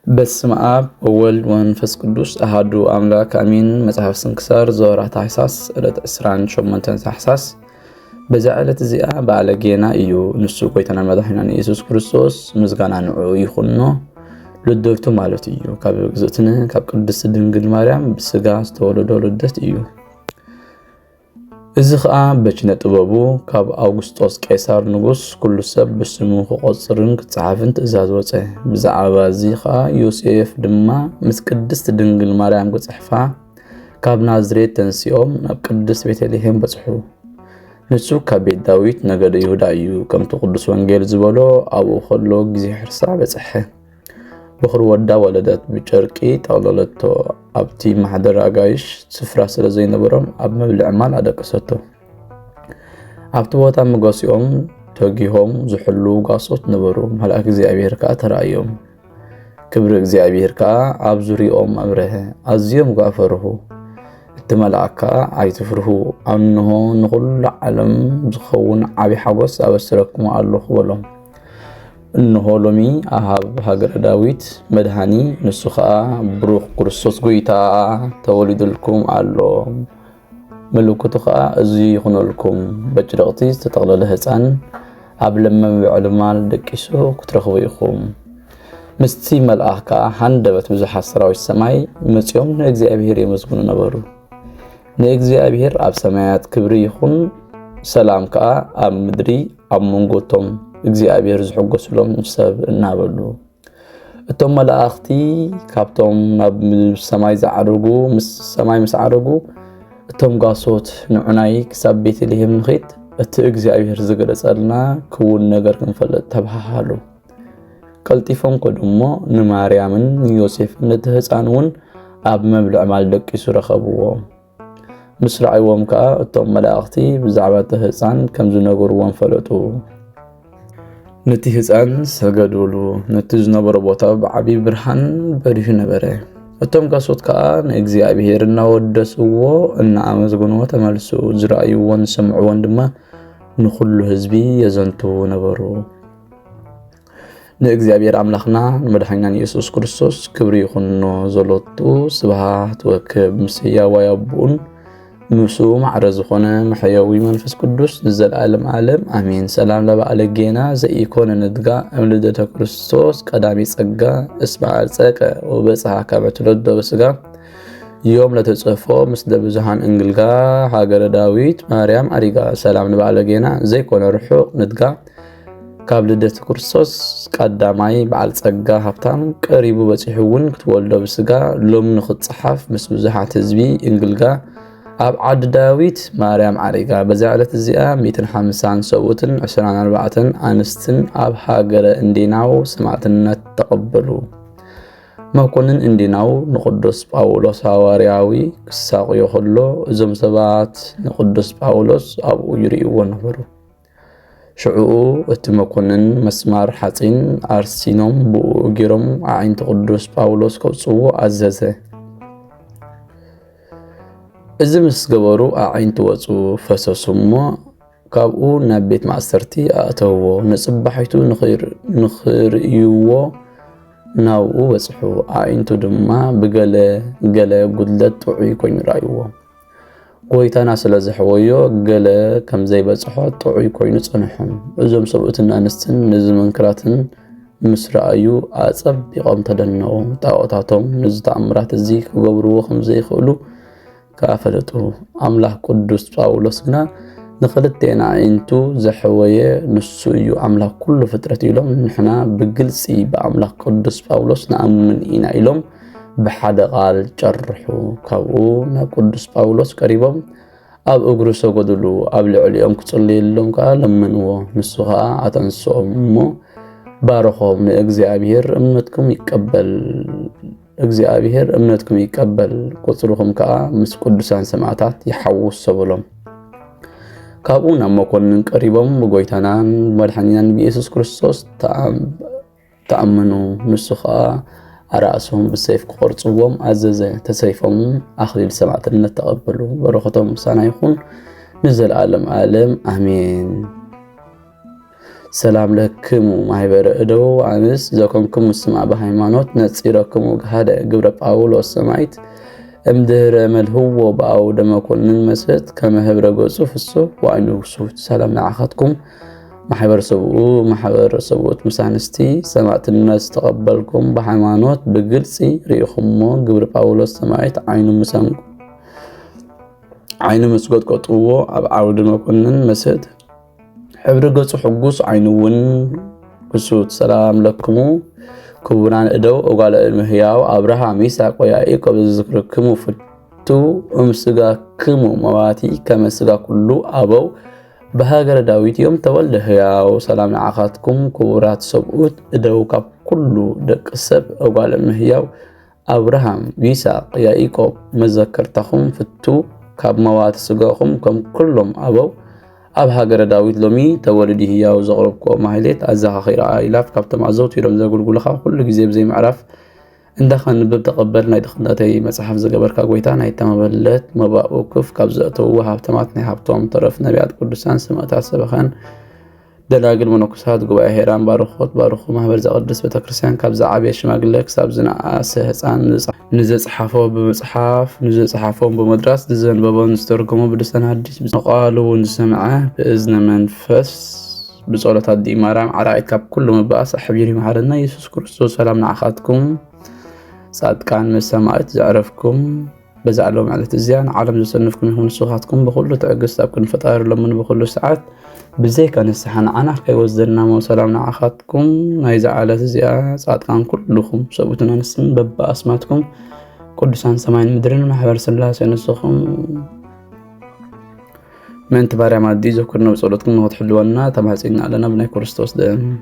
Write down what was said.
በስመ አብ ወወልድ ወመንፈስ ቅዱስ አሐዱ አምላክ አሜን። መጽሐፍ ስንክሳር ዘወርኃ ታኅሳስ ዕለት 28 ታኅሳስ። በዛ ዕለት እዚኣ በዓለ ጌና እዩ። ንሱ ጎይታና መድኃኒትና ኢየሱስ ክርስቶስ ምስጋና ንዑ ይኹኖ ልደቱ ማለት እዩ። ካብ እግዝእትነ ካብ ቅድስት ድንግል ማርያም ብስጋ ዝተወለዶ ልደት እዩ። እዚ ኸዓ በችነ ጥበቡ ካብ አውግስጦስ ቄሳር ንጉስ ኩሉ ሰብ ብስሙ ክቆጽርን ክጽሓፍን ትእዛዝ ወፀ። ብዛዕባ እዚ ኸዓ ዮሴፍ ድማ ምስ ቅድስት ድንግል ማርያም ክጽሕፋ ካብ ናዝሬት ተንሲኦም ናብ ቅድስት ቤተልሔም በጽሑ። ንሱ ካብ ቤት ዳዊት ነገደ ይሁዳ እዩ። ከምቲ ቅዱስ ወንጌል ዝበሎ ኣብኡ ከሎ ግዜ ሕርሳ በጽሐ። በኽሪ ወዳ ወለደት ብጨርቂ ጠቕለለቶ። ኣብቲ ማሕደር ኣጋይሽ ስፍራ ስለ ዘይነበሮም ኣብ መብልዕ ማል ኣደቀሰቶ። ኣብቲ ቦታ መጓሲኦም ተጊሆም ዝሕሉ ጋሶት ነበሩ። መልአክ እግዚአብሔር ከዓ ተራእዮም። ክብሪ እግዚአብሔር ከዓ ኣብ ዙርያኦም ኣብረኸ። ኣዝዮም ከዓ ፈርሁ። እቲ መልአክ ከዓ ኣይትፍርሁ፣ እንሆ ንኹሉ ዓለም ዝኸውን ዓብይ ሓጎስ ኣበስረክሙ ኣለኹ በሎም። እንሆ ሎሚ ኣብ ሃገረ ዳዊት መድኃኒ ንሱ ከዓ ብሩኽ ክርስቶስ ጎይታ ተወሊዱልኩም ኣሎ። ምልክቱ ከዓ እዚ ይኹነልኩም፣ በጭደቕቲ ዝተጠቕለለ ህፃን ኣብ ለመ ብዕልማል ደቂሱ ክትረኽቡ ኢኹም። ምስቲ መልአክ ከዓ ሃንደበት ብዙሓት ሰራዊት ሰማይ መፂኦም ንእግዚአብሔር የመስግኑ ነበሩ። ንእግዚአብሔር ኣብ ሰማያት ክብሪ ይኹን፣ ሰላም ከዓ ኣብ ምድሪ ኣብ መንጎቶም እግዚአብሔር ዝሕጎስሎም ሰብ እናበሉ። እቶም መላእኽቲ ካብቶም ናብ ሰማይ ዝዓረጉ ምስ ሰማይ ምስ ዓረጉ እቶም ጋሶት ንዑናይ ክሳብ ቤተልሔም ንኸይድ እቲ እግዚአብሔር ዝገለጸልና ክውን ነገር ክንፈልጥ ተባሃሉ። ቀልጢፎም ከድሞ ንማርያምን ዮሴፍን ነቲ ህፃን እውን ኣብ መብልዕ ማል ደቂሱ ረኸብዎም። ምስ ረኣይዎም ከዓ እቶም መላእኽቲ ብዛዕባ እቲ ህፃን ከም ዝነገርዎም ፈለጡ። ነቲ ህፃን ሰገዱሉ። ነቲ ዝነበረ ቦታ ብዓብይ ብርሃን በሪሁ ነበረ። እቶም ጋሶት ከዓ ንእግዚአብሔር እናወደስዎ እናኣመስግንዎ ተመልሱ። ዝረኣይዎን ዝሰምዕዎን ድማ ንኹሉ ህዝቢ የዘንቱ ነበሩ። ንእግዚአብሔር አምላኽና ንመድኃኒትና ኢየሱስ ክርስቶስ ክብሪ ይኹኖ ዘሎቱ ስብሃት ወክብ ምስ ሕያዋይ አቡኡን ንሱ ማዕረ ዝኾነ መሕያዊ መንፈስ ቅዱስ ንዘለዓለም ዓለም አሜን። ሰላም ለበዓለ ጌና ዘኢኮነ ንድጋ እምልደተ ክርስቶስ ቀዳሚ ጸጋ እስበዓል ጸቀ ወበጽሐ ከመ ትወልዶ በስጋ ዮም ለተጽፎ ምስለ ብዙሃን እንግልጋ ሃገረ ዳዊት ማርያም አሪጋ። ሰላም ለበዓለ ጌና ዘይኮነ ርሑቕ ንድጋ ካብ ልደተ ክርስቶስ ቀዳማይ በዓል ጸጋ ሃብታም ቀሪቡ በጽሕውን ክትወልዶ በስጋ ሎም ንኽጽሓፍ ምስ ብዙሓት ህዝቢ እንግልጋ ኣብ ዓዲ ዳዊት ማርያም አሪጋ። በዛ ዕለት እዚኣ 150 ሰብኡትን 24 ኣንስትን ኣብ ሃገረ እንዲናው ሰማዕትነት ተቐበሉ። መኮንን እንዲናው ንቅዱስ ጳውሎስ ሃዋርያዊ ክሳቅዮ ከሎ እዞም ሰባት ንቅዱስ ጳውሎስ ኣብኡ ይርእይዎ ነበሩ። ሽዑኡ እቲ መኮንን መስማር ሓፂን ኣርሲኖም ብኡ ገይሮም ኣዒንቲ ቅዱስ ጳውሎስ ከውፅዎ ኣዘዘ። እዚ ምስ ገበሩ ኣዒንቲ ወፁ ፈሰሱ እሞ ካብኡ ናብ ቤት ማእሰርቲ ኣእተውዎ። ንጽባሒቱ ንኽርእይዎ ናብኡ በጽሑ። ኣዒንቱ ድማ ብገለ ጉድለት ጥዑይ ኮይኑ ረኣይዎ። ጎይታና ስለ ዘሕወዮ ገለ ከም ዘይበጽሖ ጥዑይ ኮይኑ ጸንሖም። እዞም ሰብኡትን ኣንስትን ነዚ መንክራትን ምስ ረኣዩ ኣጸቢቖም ተደነቑ። ጣዖታቶም ነዚ ተኣምራት እዚ ክገብርዎ ከም ዘይኽእሉ ካፈለጡ። አምላክ ቅዱስ ጳውሎስ ግና ንኽልቴና ኣዒንቱ ዘሕወየ ንሱ እዩ አምላክ ኩሉ ፍጥረት ኢሎም ንሕና ብግልፂ በአምላክ ቅዱስ ጳውሎስ ንኣምን ኢና ኢሎም ብሓደ ቃል ጨርሑ። ካብኡ ናብ ቅዱስ ጳውሎስ ቀሪቦም ኣብ እግሩ ሰገዱሉ። ኣብ ልዕሊኦም ክጽልየሎም ከዓ ለመንዎ። ንሱ ከዓ ኣተንስኦም እሞ ባረኾም። ንእግዚአብሔር እምነትኩም ይቀበል ቁጽሩኹም ከዓ ምስ ቅዱሳን ሰማዕታት ይሐውስ ሰበሎም። ካብኡ ናብ መኮንን ቀሪቦም ብጎይታናን መድኃኒትናን ኢየሱስ ክርስቶስ ተኣመኑ። ንሱ ከዓ ኣራእሶም ብሰይፍ ክቆርጽዎም ኣዘዘ። ተሰይፎም ኣኽሊል ሰማዕትነት ተቐበሉ። በረኸቶም ምሳና ይኹን ንዘለዓለም ዓለም አሜን። ሰላም ለክሙ ማህበረ እደው አንስ ዘኮንኩም ስማ በሃይማኖት ነጽረክሙ ገሃደ ግብረ ጳውሎስ ሰማይት እምድህረ መልህዎ በአው ደመኮንን መስት ከመህብረ ገጹ ፍሱ ወአይኑ ሱት ሰላም ለዓኻትኩም ማሕበረሰብዎት ምሳንስቲ ሰማዕትነት ተቀበልኩም በሃይማኖት በግልጽ ሪኢኹሞ ግብረ ጳውሎስ ሰማይት ዓይኑ መስጎት ቆጥዎ ኣብ ዓውደ መኮንን መስት ሕብሪ ገጹ ሕጉስ ዓይኑውን ክሱት ሰላም ለክሙ ክቡራን እደው እጓለ እምህያው አብርሃም ይስሐቅ ወያዕቆብ ዝዝክርክሙ ፍቱ እምስጋክሙ መዋቲ ከመስጋ ኩሉ አበው በሃገረ ዳዊት ዮም ተወልደ ህያው ሰላም ለዓኻትኩም ክቡራት ሰብኡት እደው ካብ ኩሉ ደቂ ሰብ እጓለ እምህያው አብርሃም ይስሐቅ ያዕቆብ መዘከርታኹም ፍቱ ካብ መዋቲ ስጋኹም ከም ኩሎም አበው ኣብ ሃገረ ዳዊት ሎሚ ተወልዲ ህያው ዘቕረብኮ ማህሌት ኣዘኻኺራ ኢላፍ ካብቶም ኣዘውቲሮም ዘገልግሉኻ ኩሉ ግዜ ብዘይ ምዕራፍ እንዳኸንብብ ተቐበል ናይ ድኽነተይ መጽሓፍ ዝገበርካ ጎይታ ናይ ተመበለት መባኡ ክፍ ካብ ዘእተውዎ ሃብተማት ናይ ሃብቶም ተረፍ ነቢያት ቅዱሳን ስምዕታት ሰበኸን ደናግል መነኮሳት ጉባኤ ሄራን ባርኾት ባርኹ ማህበር ዘቅድስ ቤተክርስቲያን ካብ ዝዓበየ ሽማግለ ክሳብ ዝነኣሰ ህፃን ንዘፅሓፎ ብምፅሓፍ ንዘፅሓፎም ብምድራስ ዝዘንበቦን ዝተርጎሞ ብልሳን ሐዲስ ብቃሉ እውን ዝሰምዐ ብእዝነ መንፈስ بصلاة هدي مرام عرائد كاب كل مباس حبيري محرنا يسوس كريستوس سلام نعخاتكم سعد كان مسامعت زعرفكم بزعلهم على تزيان عالم زسنفكم يهون صوحاتكم بخلو تعقص تابكن فطائر لمن بخلو ساعات بزي كان السحان عنا حكي وزدنا وسلام نعخاتكم نايزع على تزيان سعد كان كلكم سبوتنا نسم ببا أسماتكم قدسان سماين مدرين محبر سلاسة نسخم من تبارع مادي زكرنا بصولتكم نغط حلونا تمهزينا لنا بناي كريستوس دائم